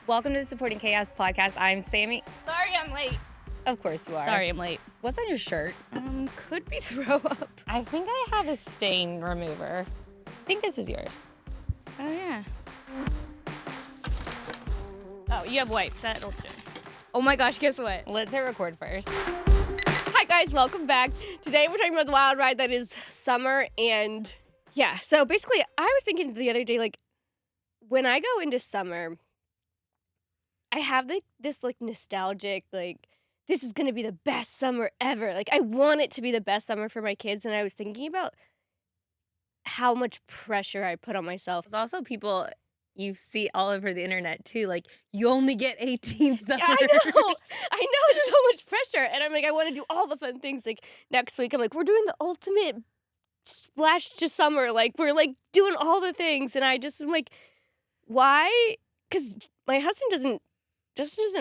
Welcome to the Supporting Chaos podcast. I'm Sammy. Sorry I'm late. Of course you are. Sorry I'm late. What's on your shirt? Could be throw up. I think I have a stain remover. I think this is yours. Oh, yeah. Oh, you have wipes. That'll do. Oh my gosh, guess what? Let's hit record first. Hi guys, welcome back. Today we're talking about the wild ride that is summer, and yeah, so basically I was thinking the other day, like, when I go into summer, I have this nostalgic, this is gonna be the best summer ever. Like, I want it to be the best summer for my kids, and I was thinking about how much pressure I put on myself. There's also people you see all over the internet too, like, you only get 18 summers. I know, it's so much pressure, and I'm like, I want to do all the fun things. Like, next week, I'm like, we're doing the ultimate splash to summer. Like, we're like doing all the things, and I just am like, why? Because my husband doesn't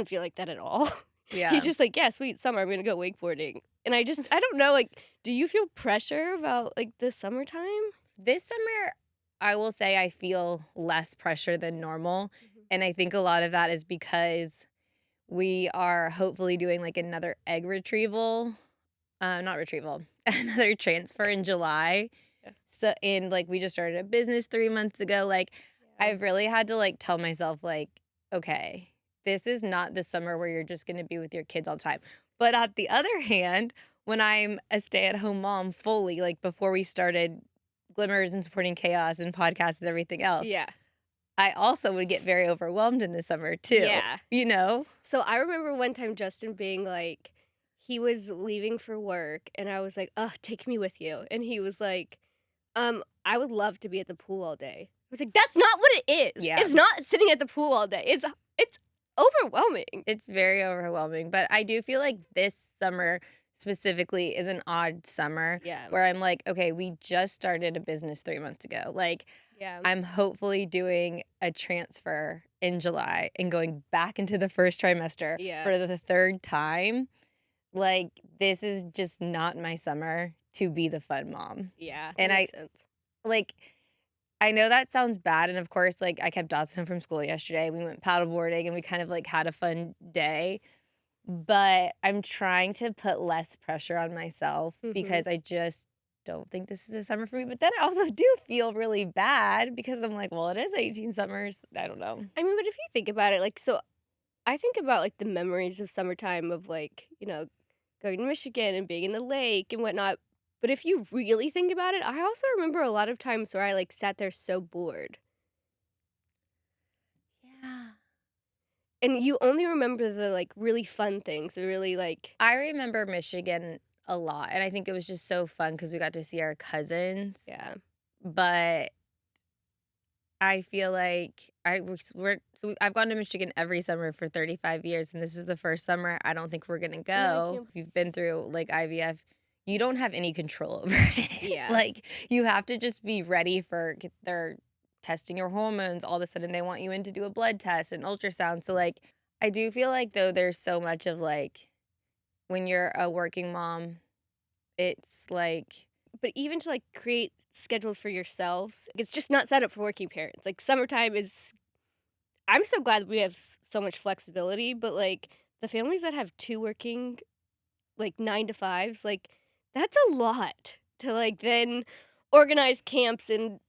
feel like that at all. Yeah. He's just like, yeah, sweet summer, I'm gonna go wakeboarding. And I don't know, like, do you feel pressure about, like, the summertime? This summer, I will say I feel less pressure than normal. Mm-hmm. And I think a lot of that is because we are hopefully doing, like, another egg retrieval. Not retrieval. Another transfer in July. Yeah. So, and, like, we just started a business 3 months ago. Like, Yeah. I've really had to, like, tell myself, like, okay, this is not the summer where you're just going to be with your kids all the time. But on the other hand, when I'm a stay-at-home mom fully, like, before we started Glimmers and Supporting Chaos and podcasts and everything else, Yeah. I also would get very overwhelmed in the summer too. Yeah. You know? So I remember one time Justin being like, he was leaving for work, and I was like, take me with you. And he was like, I would love to be at the pool all day. I was like, that's not what it is. Yeah. It's not sitting at the pool all day. It's overwhelming. It's very overwhelming. But I do feel like this summer specifically is an odd summer. Yeah. Where I'm like, okay, we just started a business 3 months ago. Like, Yeah. I'm hopefully doing a transfer in July and going back into the first trimester Yeah. for the third time. Like, this is just not my summer to be the fun mom. Yeah. And makes sense. Like, I know that sounds bad. And of course, like, I kept Dawson home from school yesterday. We went paddleboarding and we kind of, like, had a fun day. But I'm trying to put less pressure on myself because I just don't think this is a summer for me. But then I also do feel really bad because I'm like, well, it is 18 summers. I don't know. I mean, but if you think about it, like, so I think about, like, the memories of summertime of, like, you know, going to Michigan and being in the lake and whatnot. But if you really think about it, I also remember a lot of times where I, like, sat there so bored. Yeah. And you only remember the, like, really fun things, the really, like... I remember Michigan a lot. And I think it was just so fun because we got to see our cousins. Yeah. But I feel like I've gone to Michigan every summer for 35 years, and this is the first summer I don't think we're gonna go. If you've been through, like, IVF, you don't have any control over it. Yeah. Like, you have to just be ready for they're testing your hormones. All of a sudden they want you in to do a blood test and ultrasound. So, like, I do feel like, though, there's so much of, like, when you're a working mom, it's like... But even to, like, create schedules for yourselves, it's just not set up for working parents. Like, summertime is... I'm so glad that we have so much flexibility, but, like, the families that have two working, like, 9-to-5s, like, that's a lot to, like, then organize camps, and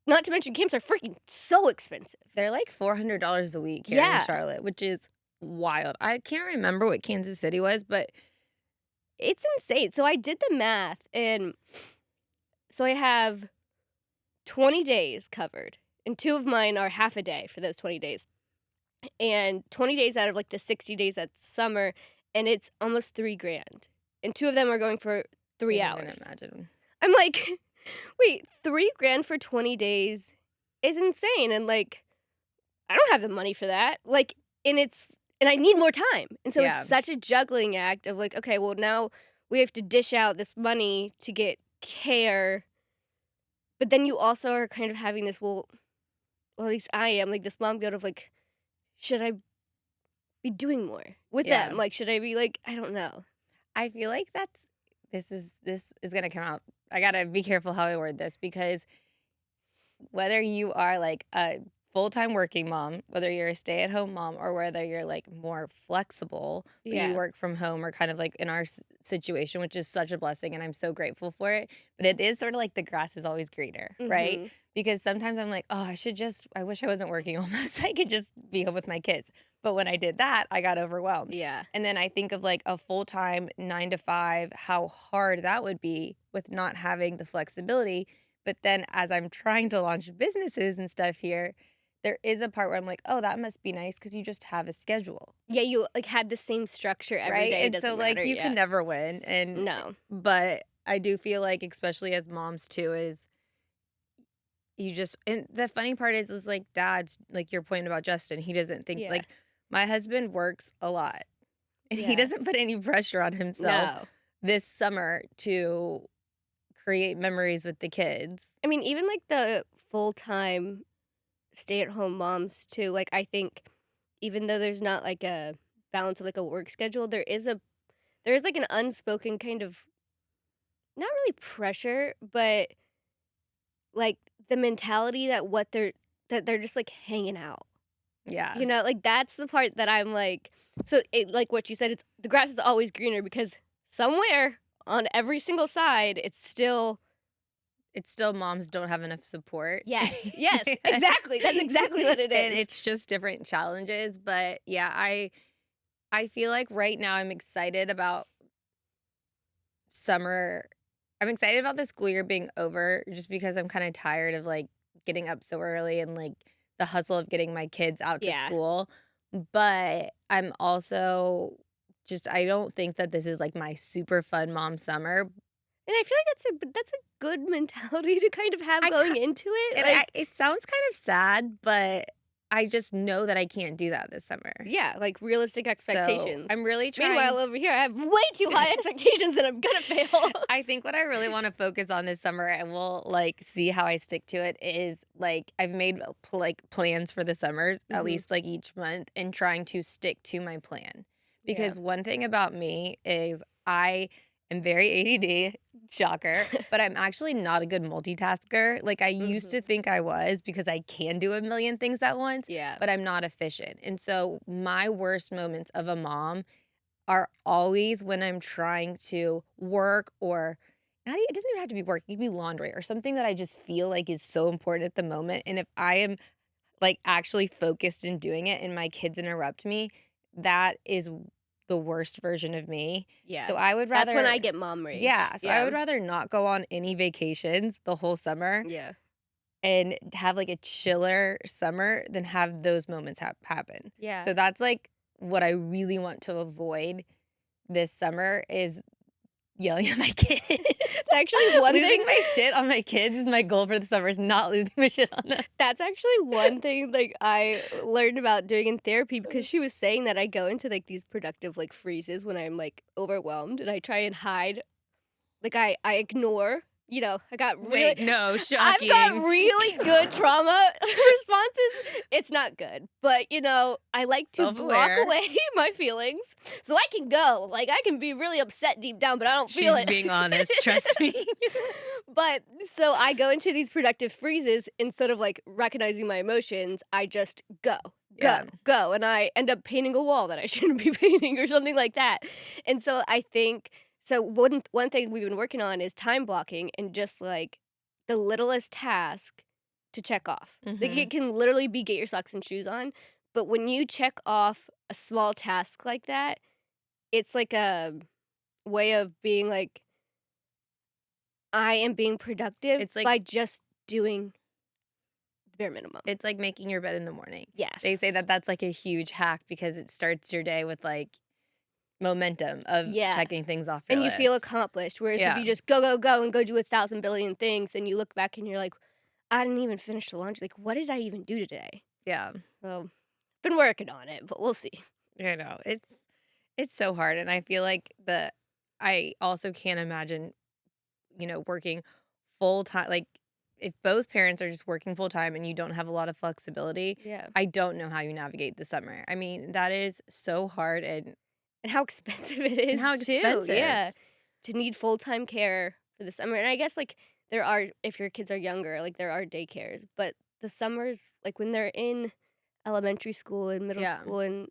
not to mention camps are freaking so expensive. They're like $400 a week here in Charlotte, which is wild. I can't remember what Kansas City was, but it's insane. So I did the math, and so I have 20 days covered, and 2 of mine are half a day for those 20 days. And 20 days out of, like, the 60 days that's summer, and it's almost $3,000. And 2 of them are going for 3 hours. I can't imagine. I'm like, wait, $3,000 for 20 days is insane. And, like, I don't have the money for that. Like, and I need more time. And so Yeah. it's such a juggling act of, like, okay, well, now we have to dish out this money to get care. But then you also are kind of having this, well, at least I am, like, this mom guilt of, like, should I be doing more with Yeah. them? Like, should I be, like, I don't know. I feel like this is gonna come out. I gotta be careful how I word this because whether you are like a full-time working mom, whether you're a stay-at-home mom or whether you're, like, more flexible, but you Yeah. work from home or kind of like in our situation, which is such a blessing, and I'm so grateful for it, but it is sorta like the grass is always greener, right? Mhm. Because sometimes I'm like, "Oh, I wish I wasn't working almost, I could just be home with my kids." But when I did that, I got overwhelmed. Yeah. And then I think of, like, a full-time 9 to 5, how hard that would be with not having the flexibility, but then as I'm trying to launch businesses and stuff here, there is a part where I'm like, "Oh, that must be nice because you just have a schedule." Yeah, you, like, had the same structure every Right? day, it And so, doesn't like, matter, you can yeah. never win, and No. but I do feel like, especially as moms too, is you just and the funny part is like dads, like your point about Justin, he doesn't think Yeah. like my husband works a lot, and he Yeah. doesn't put any pressure on himself No. this summer to create memories with the kids. I mean, even, like, the full-time stay-at-home moms too, like, I think even though there's not, like, a balance of, like, a work schedule, there is, like, an unspoken kind of not really pressure, but, like, the mentality that they're just, like, hanging out. Yeah. You know, like, that's the part that I'm like so it like what you said, it's the grass is always greener because somewhere on every single side, it's still It's still moms don't have enough support. yes, yes, exactly, that's exactly what it And is. it's just different challenges, but yeah, I feel like right now I'm excited about summer. I'm excited about the school year being over just because I'm kinda tired of, like, getting up so early and, like, the hustle of getting my kids out to Yeah, school, but I'm also just I don't think that this is, like, my super fun mom summer. and I feel like that's a good mentality to kind of have I ki going into it, like it sounds kind of sad, but I just know that I can't do that this summer. yeah, like realistic So, expectations. I'm really Meanwhile, trying over here, I have way too high expectations and I'm gonna fail. I think what I really wanna focus on this summer, and we'll, like, see how I stick to it, is, like, I've made, plans for the summers, at Mhm, least, like, each month, and trying to stick to my plan. yeah. Because one thing about me is I am very ADD, shocker, but I'm actually not a good multitasker. Like, I used Mhm, to think I was because I can do a million things at once, yeah, but I'm not efficient. And so my worst moments of a mom are always when I'm trying to work or not it doesn't even have to be work, it can be laundry or something that I just feel like is so important at the moment, and if I am, like, actually focused in doing it and my kids interrupt me, that is the worst version of me. yeah. So I would That's when I rather get mom rage. yeah, so I Yeah, would rather not go on any vacations the whole summer yeah, and have, like, a chiller summer than have those moments happen. yeah. So that's, like, what I really want to avoid this summer is yelling at my kids. It's actually one thing Losing my shit on my kids is my goal for the summer, is not losing my shit on them. that's actually one thing, like, I learned about doing in therapy because she was saying that I go into, like, these productive, like, freezes when I'm, like, overwhelmed, and I try and hide. Like, I ignore, you know, Wait, no, I've got shocking. really good trauma responses. It's not good, but, you know, I like to block Self-aware. away my feelings so I can go. Like, I can be really upset deep down, but I don't feel She's it. being honest, trust me. But so I go into these productive freezes instead of, like, recognizing my emotions, I just go, go, Yeah. go, and I end up painting a wall that I shouldn't be painting or something like that. And so I think so one thing we've been working on is time blocking and just, like, the littlest task to check off. Like, Mhm. it can literally be get your socks and shoes on, but when you check off a small task like that, it's like a way of being like, I am being productive It's like by just doing the bare minimum. it's like making your bed in the morning. They Yes. say that that's, like, a huge hack because it starts your day with, like, momentum of Yeah. checking things off your And you feel list. accomplished, whereas if Yeah. you just go, go, go, and go do 1,000 billion things, then you look back and you're like, "I didn't even finish the laundry, like, what did I even do today?" Yeah. So, been working on it, but we'll see. I know. It's so hard, and I feel like I also can't imagine, working full time. Like, if both parents are just working full time and you don't have a lot of flexibility, Yeah. I don't know how you navigate the summer. I mean, that is so hard And how expensive it and how is too, expensive. yeah, to need full-time care for the summer, and I guess, like, there are if your kids are younger, like, there are daycares, but the summers, like, when they're in elementary school and middle Yeah. school, and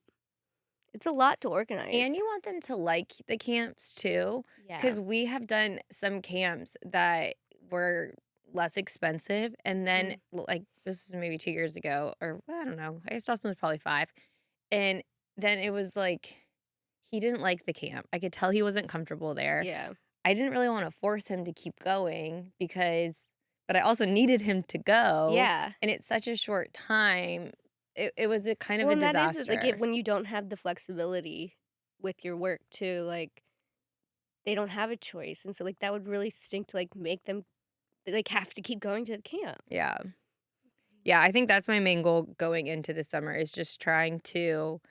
it's a lot to And organize. you want them to like the camps too, Yeah. because we have done some camps that were less expensive, and then, Mm. like, this was maybe 2 years ago, or I don't know, I guess Dawson was probably 5, and then it was like, he didn't like the camp. I could tell he wasn't comfortable there. Yeah. I didn't really wanna force him to keep going but I also needed him to go, Yeah. and it's such a short time. It was a kind of Well, a and that is, like, it disaster. when you don't have the flexibility with your work too, like, they don't have a choice, and so, like, that would really stink to, like, make them, like, have to keep going to the camp. Yeah. Yeah, I think that's my main goal going into the summer is just trying to,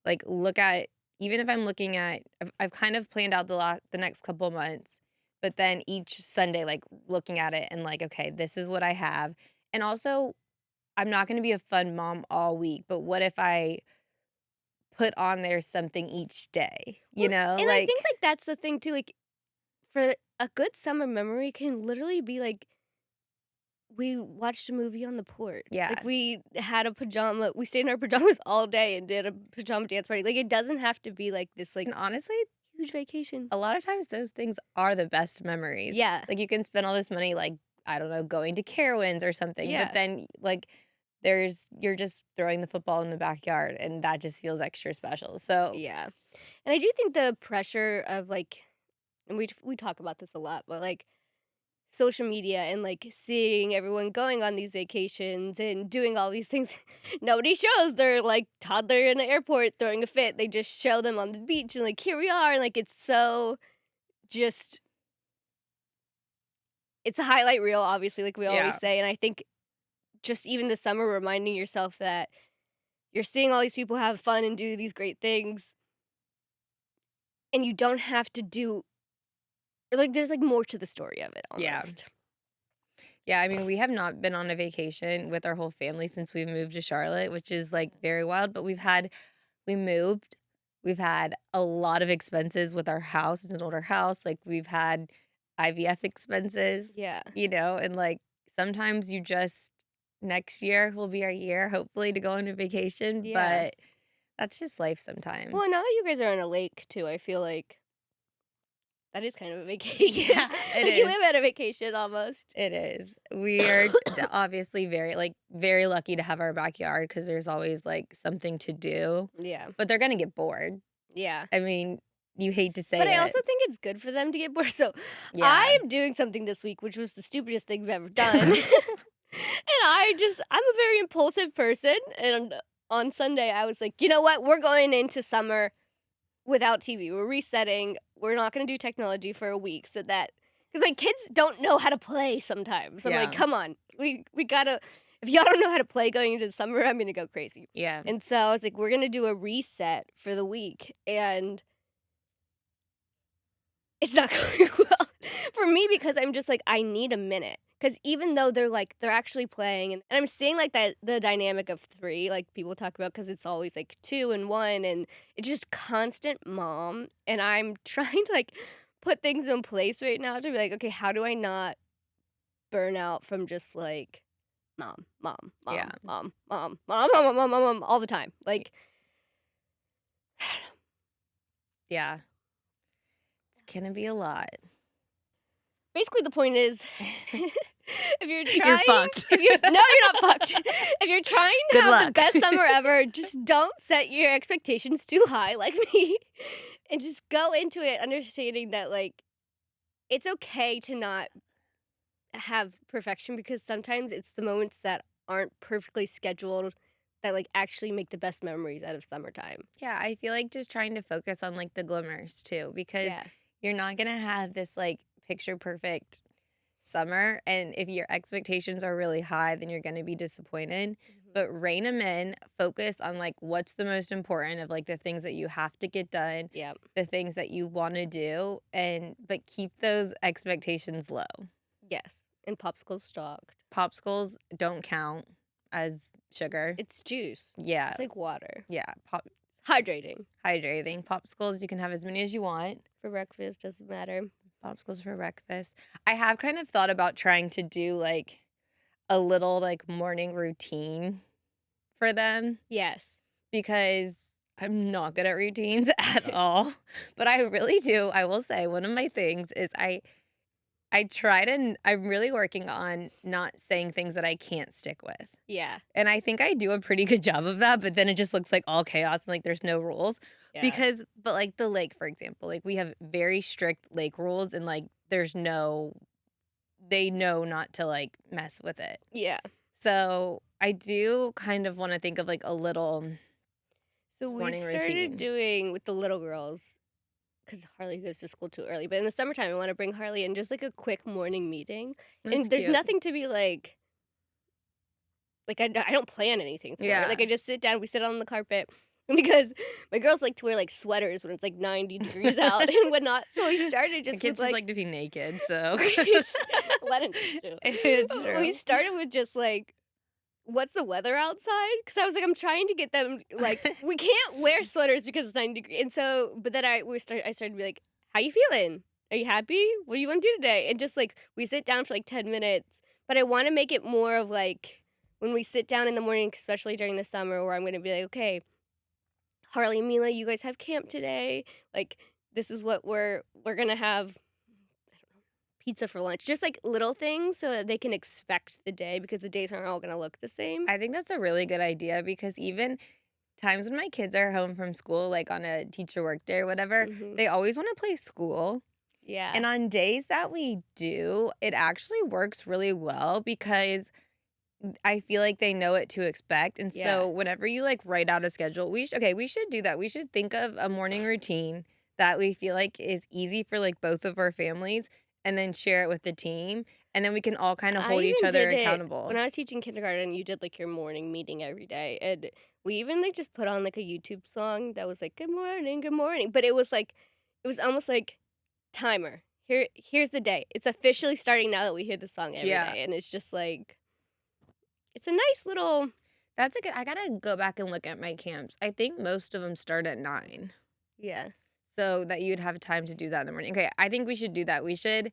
like, look at even if I'm looking at I've kind of planned out the next couple months, but then each Sunday, like, looking at it and like, "Okay, this is what I have." And also, I'm not gonna be a fun mom all week, but what if I put on there something each day, you Well, know? and I think, Like like, that's the thing too, like, for a good summer memory can literally be, like, we watched a movie on the porch. yeah. Like, we stayed in our pajamas all day and did a pajama dance party. Like, it doesn't have to be, like, this, like, And honestly, huge vacation. a lot of times those things are the best memories. Yeah. Like, you can spend all this money, like, I don't know, going to Carowinds or something, but Yeah. then, like, you're just throwing the football in the backyard, and that just feels extra special. So, Yeah. And I do think the pressure of, like, and we talk about this a lot, but, like, social media and, like, seeing everyone going on these vacations and doing all these things, nobody shows their, like, toddler in the airport throwing a fit. They just show them on the beach and, like, here we are, and, like, it's so just it's a highlight reel, obviously, like we always yeah. say, and I think just even this summer reminding yourself that you're seeing all these people have fun and do these great things, and you don't have to do like, there's, like, more to the story of it Yeah. almost. Yeah, I mean, we have not been on a vacation with our whole family since we moved to Charlotte, which is, like, very wild, but we moved, we've had a lot of expenses with our house, it's an older house, like, we've had IVF expenses, Yeah. and, like, sometimes you just next year will be our year, hopefully, to go on a vacation, Yeah. but that's just life sometimes. Well, now that you guys are on a lake too, I feel like that is kind of a vacation. Yeah, it Like, you is. live at a vacation almost. It is. We are obviously very lucky to have our backyard because there's always, like, something to do, Yeah. but they're gonna get bored. Yeah. I mean, you hate to But say I it. also think it's good for them to get bored, so Yeah. I am doing something this week, which was the stupidest thing I've ever done. And I'm a very impulsive person, and on Sunday, I was like, "You know what? We're going into summer without TV. We're resetting. We're not gonna do technology for a week so that because my kids don't know how to play sometimes. I'm like, Yeah. "Come on. We gotta if y'all don't know how to play going into the summer, I'm gonna go crazy." Yeah. And so I was like, "We're gonna do a reset for the week." And it's not going well for me because I'm just like, I need a minute. Because even though they're actually playing, and I'm seeing like that the dynamic of three, like people talk about, because it's always like two and one, and it's just constant mom. And I'm trying to like put things in place right now to be like, okay, how do I not burn out from just like mom, mom, Yeah. mom, mom, mom, mom, mom, mom, mom, mom, mom all the time? Like, Yeah. It's gonna be a lot. basically, the point is, if you're You're trying, fucked. if you're no, you're not fucked. If you're trying to Good have the luck. best summer ever, just don't set your expectations too high, like me, and just go into it understanding that like it's okay to not have perfection because sometimes it's the moments that aren't perfectly scheduled that like actually make the best memories out of summertime. Yeah, I feel like just trying to focus on, like, the glimmers too, because Yeah. you're not gonna have this, like, picture perfect summer, and if your expectations are really high, then you're gonna be disappointed, Mhm. but rein them in, focus on, like, what's the most important of, like, the things that you have to get done, Yep. the things that you wanna do, but keep those expectations low. Yes. And popsicles stocked. Popsicles don't count as sugar. It's juice. Yeah, It's like water. yeah, Hydrating. hydrating. Popsicles, you can have as many as you want. For breakfast, doesn't matter. Popsicles for breakfast. I have kind of thought about trying to do, like a little, like, morning routine for them Yes. because I'm not good at routines at all, but I really do. I will say one of my things is I try to I'm really working on not saying things that I can't stick with. Yeah. And I think I do a pretty good job of that, but then it just looks like all chaos and, like, there's no rules Yeah. because but, like, the lake, for example, like, we have very strict lake rules and, like, there's no they know not to, like, mess with it. Yeah. So, I do kind of wanna think of, like, a little So we morning started routine. doing with the little girls because Harley goes to school too early. But in the summertime, I want to bring Harley in just like a quick morning meeting. That's And there's cute. nothing to be like I don't plan anything for it. Yeah. Like I just sit down, we sit on the carpet. Because my girls like to wear like sweaters when it's like 90 degrees out and whatnot. So we started The just with kids just like like to be naked, so we let him do. it's We true. started with just like what's the weather outside? Because I was like, I'm trying to get them like we can't wear sweaters because it's 90 degrees. And so, but then I started to be like, how you feeling? Are you happy? What do you want to do today? And just like we sit down for like 10 minutes. But I want to make it more of like when we sit down in the morning, especially during the summer, where I'm going to be like, okay, Harley and Mila, you guys have camp today. Like this is what we're gonna have pizza for lunch. Just like little things so that they can expect the day because the days aren't all gonna look the same. I think that's a really good idea because even times when my kids are home from school, like on a teacher work day or whatever, Mhm. they always wanna play school, Yeah. and on days that we do, it actually works really well because I feel like they know what to expect, and Yeah. so whenever you, like, write out a schedule we should do that. We should think of a morning routine that we feel like is easy for, like, both of our families, and then share it with the team, and then we can all kinda I hold each even other did it when accountable. I was teaching kindergarten, you did like your morning meeting every day. And we even like just put on like a YouTube song that was like, good morning, good morning. But it was like it was almost like timer. Here's the day. It's officially starting now that we hear the song every Yeah. day. And it's just like it's a nice little That's a good I gotta go back and look at my camps. I think most of them start at 9, yeah. so that you'd have time to do that in the morning. Okay, I think we should do that. We should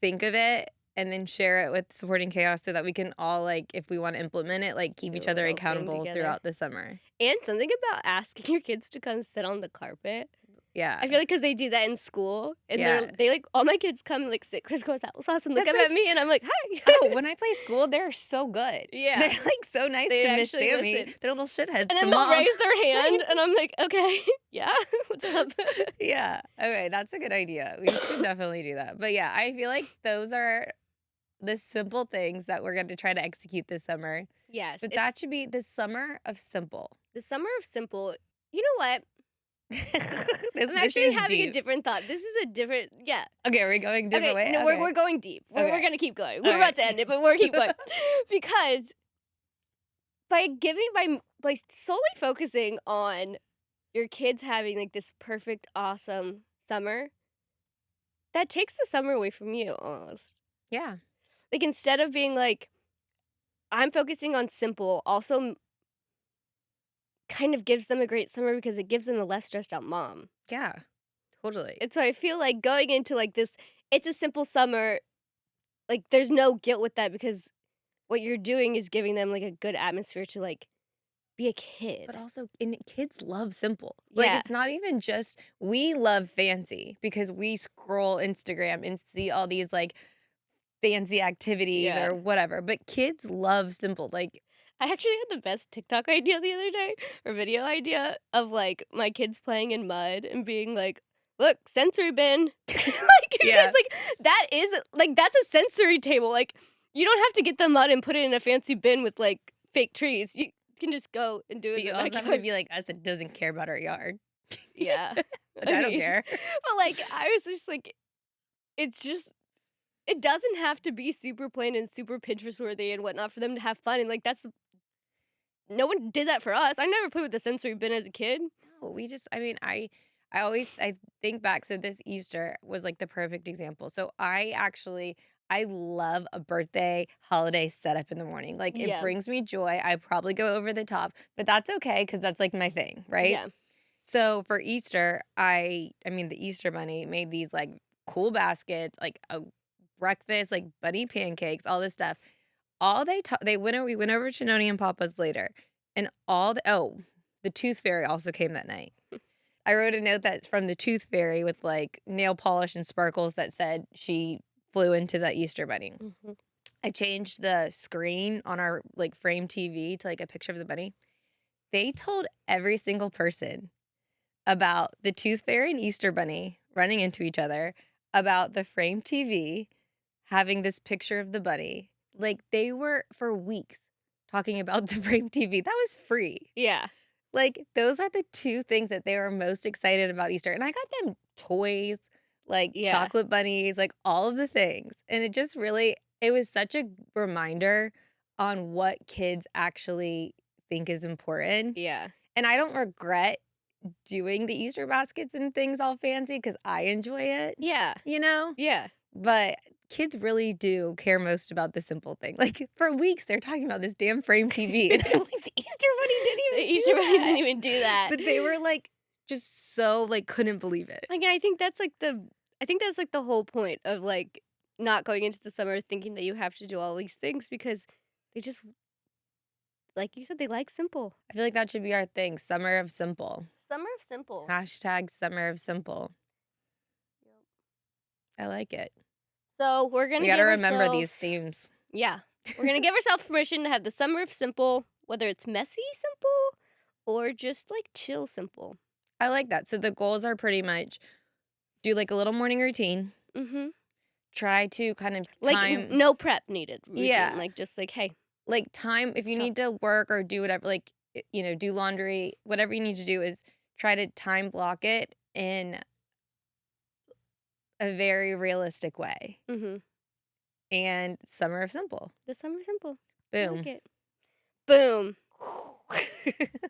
think of it and then share it with Supporting Chaos so that we can all, like, if we wanna implement it, like, keep Do each a other little thing accountable together. throughout the summer. And something about asking your kids to come sit on the carpet. Yeah. I feel like because they do that in school, and Yeah. they like all my kids come and like sit crisscross applesauce and look That's up at like me, and I'm like, hi. oh, when I play school, they're so good. They're, Yeah, like, so nice they to Miss actually Sammy. listen. They're little shitheads And to then they'll mom. raise their hand, and I'm like, "Okay, yeah, what's up?" Yeah. Okay, that's a good idea. We should definitely do that. But, yeah, I feel like those are the simple things that we're gonna try to execute this summer. Yes, But it's that should be the summer of simple. the summer of simple. You know what? This I'm this actually is having a deep. different thought. This is a different yeah. Okay, are we going a different Okay, way? no, Okay. we're going deep. We're Okay. gonna keep going. We're about Alright. to end it, but we're keep going. Because by solely focusing on your kids having, like, this perfect, awesome summer, that takes the summer away from you almost. Yeah. Like, instead of being like, "I'm focusing on simple," also kind of gives them a great summer because it gives them a less stressed out mom. Yeah. Totally. And so I feel like going into, like, this it's a simple summer, like, there's no guilt with that because what you're doing is giving them, like, a good atmosphere to, like, be a But kid. also and kids love simple. Like, Yeah. it's not even just we love fancy because we scroll Instagram and see all these, like, fancy activities Yeah. or whatever, but kids love simple, like I actually had the best TikTok idea the other day, or video idea of, like, my kids playing in mud and being like, "Look, sensory bin." Like, because, yeah. like, that is like, that's a sensory table, like, you don't have to get the mud and put it in a fancy bin with, like, fake trees. You can just go and do it But in you the also have to backyard. be like us that doesn't care about our yard. Yeah. Which I I don't mean, care. but, like, I was just like, it's just it doesn't have to be super plain and super Pinterest worthy and whatnot for them to have fun, and, like, that's no one did that for us. I never played with the sensory bin as a kid. No, we just I mean, I always I think back so this Easter was like the perfect example. So I love a birthday holiday setup in the morning. Like it Yeah. brings me joy. I probably go over the top, but that's okay cuz that's like my thing, right? Yeah. So for Easter, I mean the Easter bunny made these like cool baskets, like a breakfast, like bunny pancakes, all this stuff. all they we went over to Noni and Papa's later, and the Tooth Fairy also came that night. I wrote a note that's from the Tooth Fairy with, like, nail polish and sparkles that said she flew into the Easter bunny. Mhm. I changed the screen on our, like, frame TV to, like, a picture of the bunny. They told every single person about the Tooth Fairy and Easter Bunny running into each other, about the frame TV having this picture of the bunny. Like, they were, for weeks, talking about the frame TV. That was free. Yeah. Like, those are the 2 things that they were most excited about Easter, and I got them toys, like Yeah. chocolate bunnies, like, all of the things, and it was such a reminder on what kids actually think is important, Yeah. and I don't regret doing the Easter baskets and things all fancy because I enjoy it, Yeah. you know? Yeah. But kids really do care most about the simple thing. Like, for weeks, they're talking about this damn frame TV, and I'm like, "The Easter Bunny didn't The even Easter do Bunny that." didn't even do that. But they were, like, just so, like, couldn't believe it. Like, I think that's like the whole point of like not going into the summer thinking that you have to do all these things because they just, like you said, they like simple. I feel like that should be our thing, summer of simple. Summer of simple. Hashtag summer of simple. I like it. So we're gonna We give gotta remember these ourselves- themes. Yeah, we're gonna give ourselves permission to have the summer of simple, whether it's messy simple or just like chill simple. I like that. So the goals are pretty much do, like, a little morning routine, Mm-hmm. try to kind of Like time no prep needed. Routine. Yeah. Like just like, hey. like, time if you So- need to work or do whatever, like, do laundry, whatever you need to do is try to time block it in a very realistic way. Mm-hmm. And summer of simple. The summer simple. I Boom. like it. Boom.